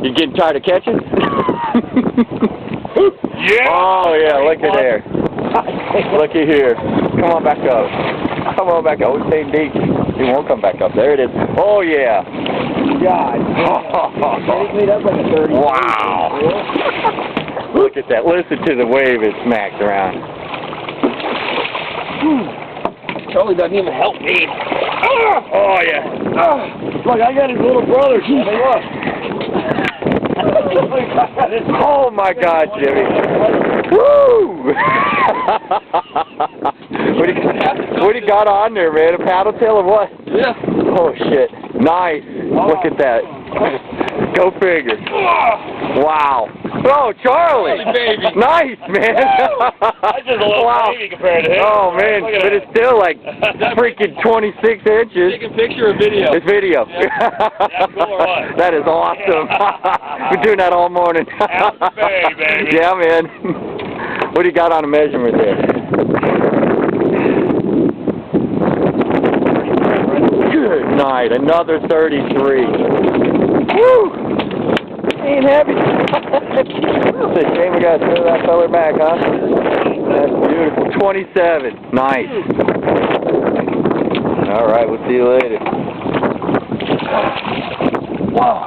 You getting tired of catching? Yeah! Oh, yeah, look at there. Looky here. Come on back up. Come on back up. We're staying deep. He won't come back up. There it is. Oh, yeah. God. That's like a 30. Wow. Look at that. Listen to the wave it smacks around. Charlie doesn't even help me. Oh, yeah. Look, I got his little brother. Hey, look. Oh, my God, Jimmy. Woo! What do you got on there, man? A paddle tail or what? Yeah. Oh, shit. Nice. Look at that. Go figure. Wow. Oh, Charlie. Baby. Nice, man. That's just a little baby compared to him. Oh, man. But it's still like freaking 26 inches. Take a picture or video? It's video. Yeah. That's cool or what? That is awesome. We're doing that all morning. Happy Bay, baby. Yeah, man. What do you got on a measurement there? Good night. Another 33. Woo! Ain't happy. It's a shame we got to throw that feller back, huh? That's beautiful. 27. Nice. All right, we'll see you later. Wow.